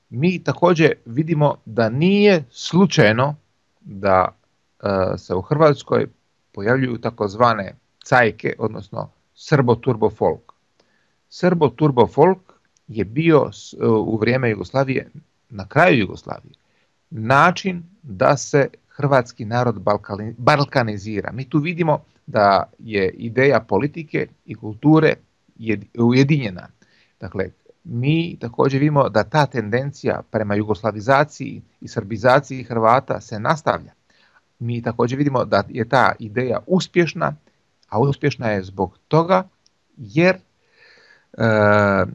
Mi također vidimo da nije slučajno da se u Hrvatskoj pojavljuju takozvane cajke, odnosno srbo-turbo folk. Srbo-turbo folk je bio u vrijeme Jugoslavije, na kraju Jugoslavije, način da se hrvatski narod balkanizira. Mi tu vidimo da je ideja politike i kulture ujedinjena. Dakle, mi također vidimo da ta tendencija prema jugoslavizaciji i srbizaciji Hrvata se nastavlja. Mi također vidimo da je ta ideja uspješna, a uspješna je zbog toga jer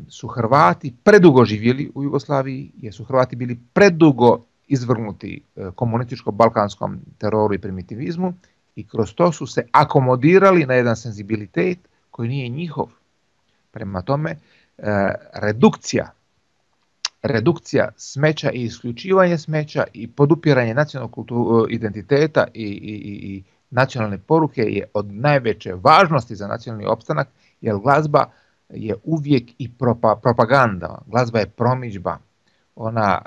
su Hrvati predugo živjeli u Jugoslaviji, jer su Hrvati bili predugo izvrgnuti komunističko-balkanskom teroru i primitivizmu i kroz to su se akomodirali na jedan senzibilitet koji nije njihov. Prema tome, redukcija smeća i isključivanje smeća i podupiranje nacionalnog identiteta i nacionalne poruke je od najveće važnosti za nacionalni opstanak, jer glazba je uvijek i propaganda, glazba je promidžba, ona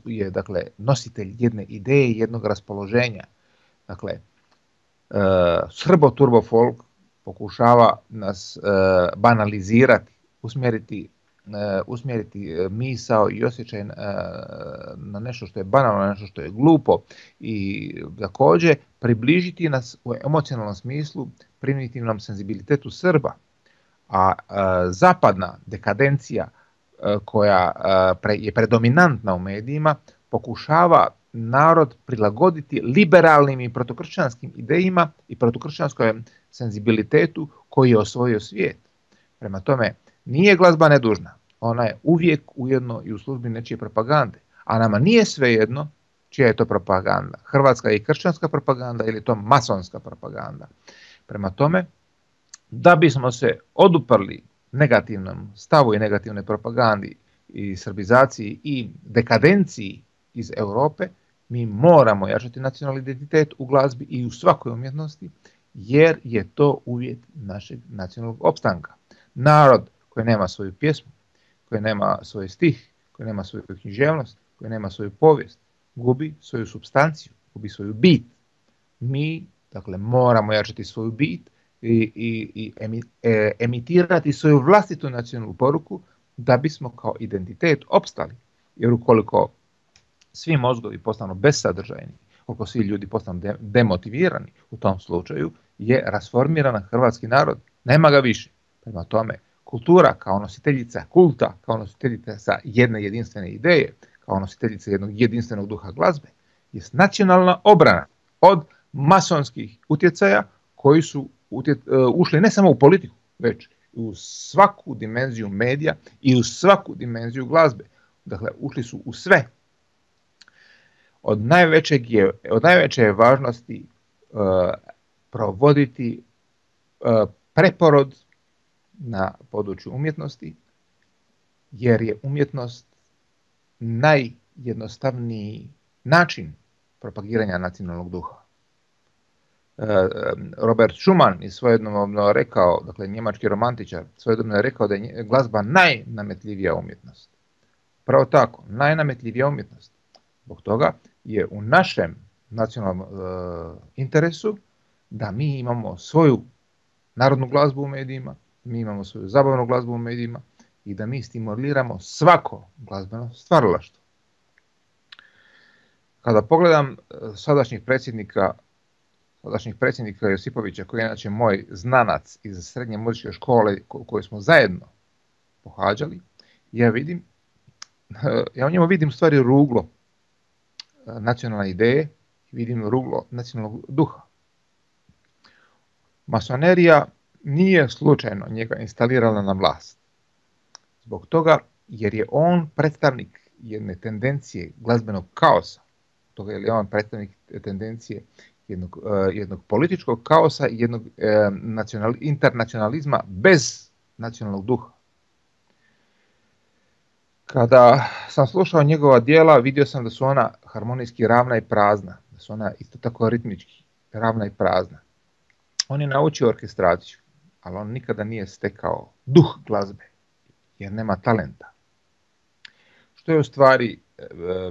je dakle nositelj jedne ideje, jednog raspoloženja. Dakle, srbo-turbo folk pokušava nas banalizirati, usmjeriti misao i osjećaj na nešto što je banalno, na nešto što je glupo i također približiti nas u emocionalnom smislu primitivnom senzibilitetu Srba. A zapadna dekadencija koja je predominantna u medijima pokušava narod prilagoditi liberalnim i protokršćanskim idejima i protokršćanskom senzibilitetu koji je osvojio svijet. Prema tome, nije glazba nedužna, ona je uvijek ujedno i u službi nečije propagande, a nama nije svejedno čija je to propaganda, hrvatska i kršćanska propaganda ili je to masonska propaganda. Prema tome, da bismo se oduprli negativnom stavu i negativnoj propagandi i srbizaciji i dekadenciji iz Europe, mi moramo jačati nacionalni identitet u glazbi i u svakoj umjetnosti, jer je to uvjet našeg nacionalnog opstanka. Narod koji nema svoju pjesmu, koji nema svoj stih, koji nema svoju književnost, koji nema svoju povijest, gubi svoju supstanciju, gubi svoju bit. Mi, dakle, moramo jačati svoju bit i emitirati svoju vlastitu nacionalnu poruku da bismo kao identitet opstali. Jer ukoliko svi mozgovi postanu besadržajni, ukoliko svi ljudi postanu demotivirani, u tom slučaju je rasformiran hrvatski narod, nema ga više. Prema tome, kultura kao nositeljica kulta, kao nositeljica jedne jedinstvene ideje, kao nositeljica jednog jedinstvenog duha glazbe, je nacionalna obrana od masonskih utjecaja koji su ušli ne samo u politiku, već u svaku dimenziju medija i u svaku dimenziju glazbe. Dakle, ušli su u sve. Od najveće je važnosti provoditi preporod na području umjetnosti, jer je umjetnost najjednostavniji način propagiranja nacionalnog duha. Robert Schumann je svojedobno rekao, dakle njemački romantičar, svojedobno je rekao da je glazba najnametljivija umjetnost. Pravo tako, najnametljivija umjetnost. Zbog toga je u našem nacionalnom interesu da mi imamo svoju narodnu glazbu u medijima, mi imamo svoju zabavnu glazbu u medijima i da mi stimuliramo svako glazbeno stvaralaštvo. Kada pogledam sadašnjih predsjednika Josipovića, koji je inače moj znanac iz srednje muzičke škole koju smo zajedno pohađali, ja u njemu vidim stvari ruglo nacionalne ideje, vidim ruglo nacionalnog duha. Masonerija nije slučajno njega instalirala na vlast. Zbog toga jer je on predstavnik jedne tendencije glazbenog kaosa, toga jer je on predstavnik tendencije jednog političkog kaosa i jednog internacionalizma bez nacionalnog duha. Kada sam slušao njegova djela, vidio sam da su ona harmonijski ravna i prazna, da su ona isto tako ritmički ravna i prazna. On je naučio orkestraciju, ali on nikada nije stekao duh glazbe, jer nema talenta. što je u stvari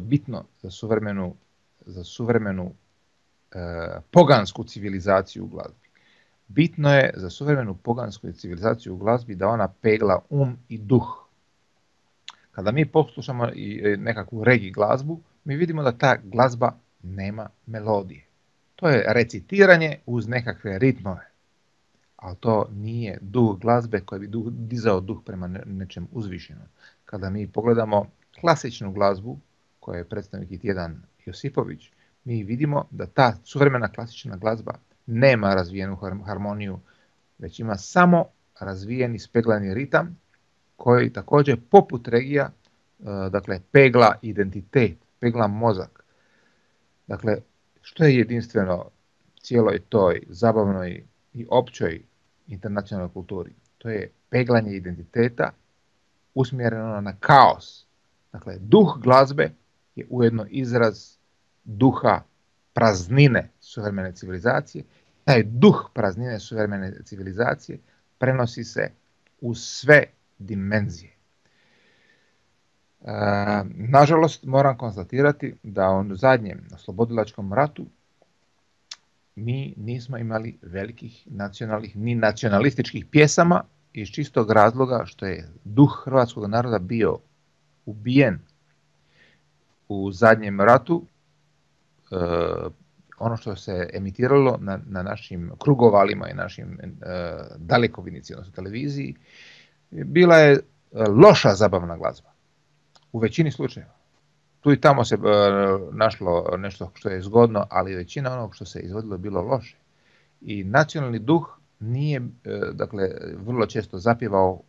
bitno za suvremenu pogansku civilizaciju u glazbi. Bitno je za suvremenu pogansku civilizaciju u glazbi da ona pegla i duh. Kada mi poslušamo nekakvu regi glazbu, mi vidimo da ta glazba nema melodije. To je recitiranje uz nekakve ritmove, ali to nije duh glazbe koji bi dizao duh prema nečem uzvišenom. Kada mi pogledamo klasičnu glazbu, koju je predstavnik i Tjedan Josipović, mi vidimo da ta suvremena klasična glazba nema razvijenu harmoniju, već ima samo razvijeni speglani ritam koji također poput regija, dakle, pegla identitet, pegla mozak. Dakle, što je jedinstveno cijeloj toj zabavnoj i općoj internacionalnoj kulturi? To je peglanje identiteta usmjereno na kaos. Dakle, duh glazbe je ujedno izraz duha praznine suvremene civilizacije. Taj duh praznine suvremene civilizacije prenosi se u sve dimenzije. Nažalost, moram konstatirati da u zadnjem oslobodilačkom ratu mi nismo imali velikih nacionalnih ni nacionalističkih pjesama iz čistog razloga što je duh hrvatskog naroda bio ubijen u zadnjem ratu. Ono što se emitiralo na našim krugovalima i našim dalekovidnici, odnosno televiziji, bila je loša zabavna glazba. U većini slučajeva. Tu i tamo se našlo nešto što je zgodno, ali većina onog što se izvodilo je bilo loše. I nacionalni duh nije, dakle, vrlo često zapjevao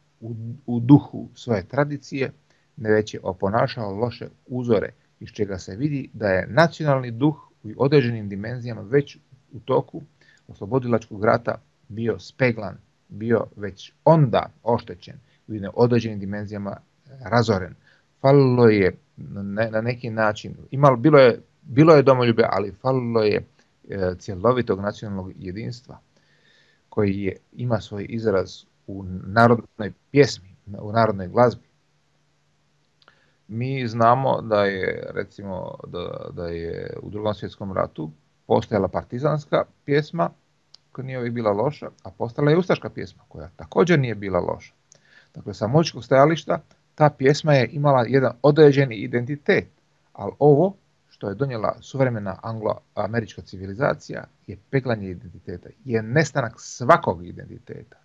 u duhu svoje tradicije, ne već je oponašao loše uzore, iz čega se vidi da je nacionalni duh u određenim dimenzijama već u toku oslobodilačkog rata bio speglan, bio već onda oštećen, u određenim dimenzijama razoren. Falilo je na neki način, bilo je domoljublje, ali falilo je cjelovitog nacionalnog jedinstva koji ima svoj izraz u narodnoj pjesmi, u narodnoj glazbi. Mi znamo da je, recimo, da je u Drugom svjetskom ratu postojala partizanska pjesma koja nije uvijek bila loša, a postala je ustaška pjesma koja također nije bila loša. Dakle, sa muzičkog stajališta ta pjesma je imala jedan određeni identitet, ali ovo što je donijela suvremena anglo-američka civilizacija je peglanje identiteta, je nestanak svakog identiteta.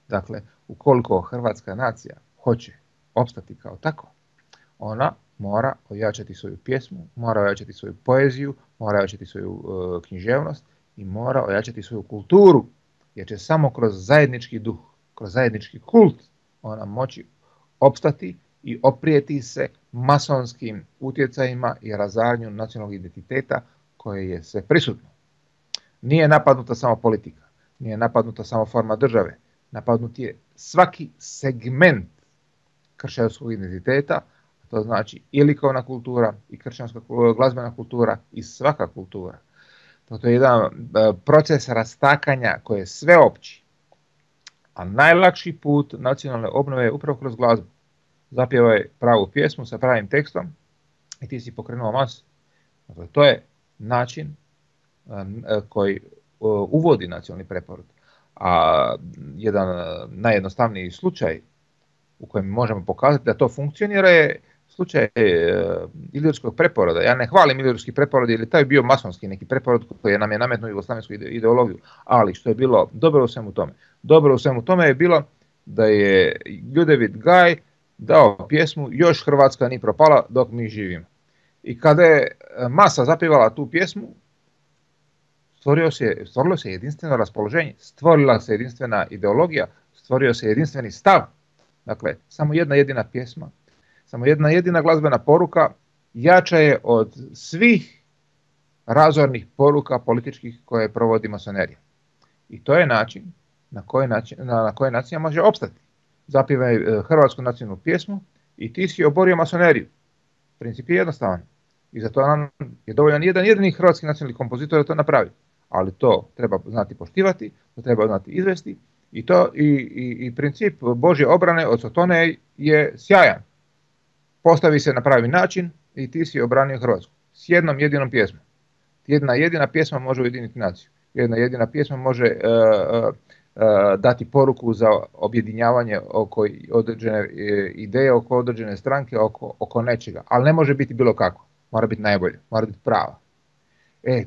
Dakle, ukoliko hrvatska nacija hoće opstati kao tako, ona mora ojačati svoju pjesmu, mora ojačati svoju poeziju, mora ojačati svoju književnost i mora ojačati svoju kulturu, jer će samo kroz zajednički duh, kroz zajednički kult ona moći opstati i oprijeti se masonskim utjecajima i razaranju nacionalnog identiteta koje je sve prisutno. Nije napadnuta samo politika, nije napadnuta samo forma države, napadnut je svaki segment kršćanskog identiteta, to znači i likovna kultura, i kršćanska glazbena kultura, i svaka kultura. To je jedan proces rastakanja koji je sveopći, a najlakši put nacionalne obnove je upravo kroz glazbu. Zapjevaj pravu pjesmu sa pravim tekstom i ti si pokrenuo masu. Dakle, to je način koji uvodi nacionalni preporod. A jedan najjednostavniji slučaj u kojem možemo pokazati da to funkcionira je slučaj ilirskog preporoda. Ja ne hvalim ilirski preporod jer je taj bio masonski neki preporod koji nam je nametnuo jugoslavensku ideologiju, ali što je bilo dobro u svemu tome? Dobro u svemu tome je bilo da je Ljudevit Gaj dao pjesmu Još Hrvatska ni propala dok mi živimo. I kada je masa zapjevala tu pjesmu, stvorilo se jedinstveno raspoloženje, stvorila se jedinstvena ideologija, stvorio se jedinstveni stav. Dakle, samo jedna jedina pjesma, samo jedna jedina glazbena poruka jača je od svih razornih poruka političkih koje provodi masonerija. I to je način na koji nacija može opstati. Zapjevaj hrvatsku nacionalnu pjesmu i ti si oborio masoneriju. Princip je jednostavan. I zato nam je dovoljan jedan jedini hrvatski nacionalni kompozitor da to napravi. Ali to treba znati poštivati, to treba znati izvesti i princip Božje obrane od Sotone je sjajan. Postavi se na pravi način i ti si obranio Hrvatsku. S jednom jedinom pjesmom. Jedna jedina pjesma može ujediniti naciju. Jedna jedina pjesma može dati poruku za objedinjavanje oko određene ideje, oko određene stranke, oko nečega. Ali ne može biti bilo kako. Mora biti najbolje, mora biti prava.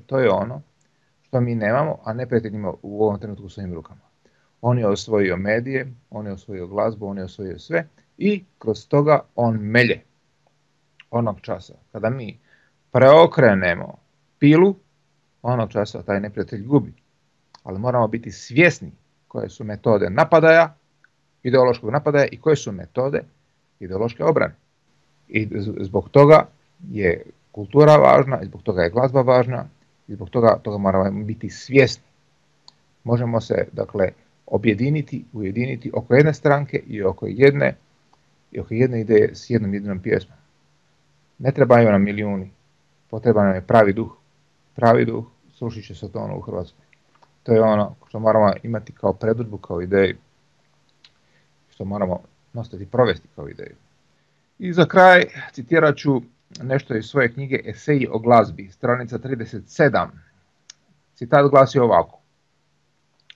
To je ono što mi nemamo, a neprijatelj ima u ovom trenutku u svojim rukama. On je osvojio medije, on je osvojio glazbu, on je osvojio sve i kroz toga on melje. Onog časa kada mi preokrenemo pilu, onog časa taj neprijatelj gubi. Ali moramo biti svjesni koje su metode napadaja, ideološkog napadaja i koje su metode ideološke obrane. I zbog toga je kultura važna, i zbog toga je glazba važna, i zbog toga moramo biti svjesni. Možemo se, dakle, objediniti, ujediniti oko jedne stranke i oko jedne ideje s jednom jedinom pjesmom. Ne trebaju nam milijuni, potreban nam je pravi duh. Pravi duh srušit će se to u Hrvatskoj. To je ono što moramo imati kao predodžbu, kao ideju, što moramo nastaviti provesti kao ideju. I za kraj citirat ću nešto iz svoje knjige Eseji o glazbi, stranica 37. Citat glasi ovako: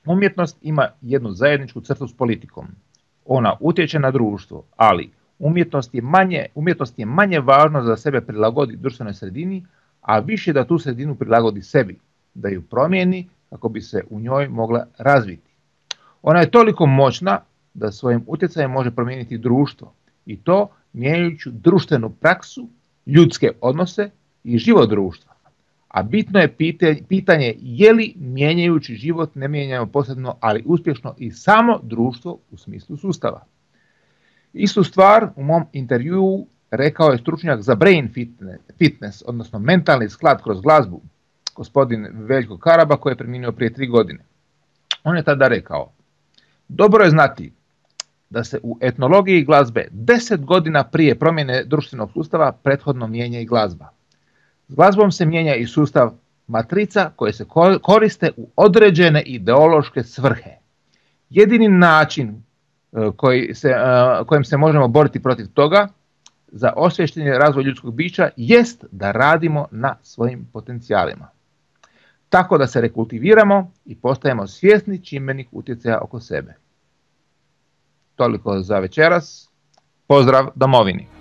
umjetnost ima jednu zajedničku crtu s politikom. Ona utječe na društvo, ali umjetnost je manje važno da sebe prilagodi društvenoj sredini, a više da tu sredinu prilagodi sebi, da ju promijeni kako bi se u njoj mogla razviti. Ona je toliko moćna da svojim utjecajem može promijeniti društvo, i to mijenjajući društvenu praksu, ljudske odnose i život društva. A bitno je pitanje je li mijenjajući život ne mijenjamo posebno, ali uspješno i samo društvo u smislu sustava. Istu stvar u mom intervjuu rekao je stručnjak za brain fitness, odnosno mentalni sklad kroz glazbu, gospodin Veljko Karaba, koji je preminuo prije 3 godine. On je tada rekao: dobro je znati da se u etnologiji glazbe 10 godina prije promjene društvenog sustava prethodno mijenja i glazba. S glazbom se mijenja i sustav matrica koje se koriste u određene ideološke svrhe. Jedini način kojim se možemo boriti protiv toga za osvješteni razvoj ljudskog bića jest da radimo na svojim potencijalima. Tako da se rekultiviramo i postajemo svjesni čimbenik utjecaja oko sebe. Toliko za večeras. Pozdrav domovini!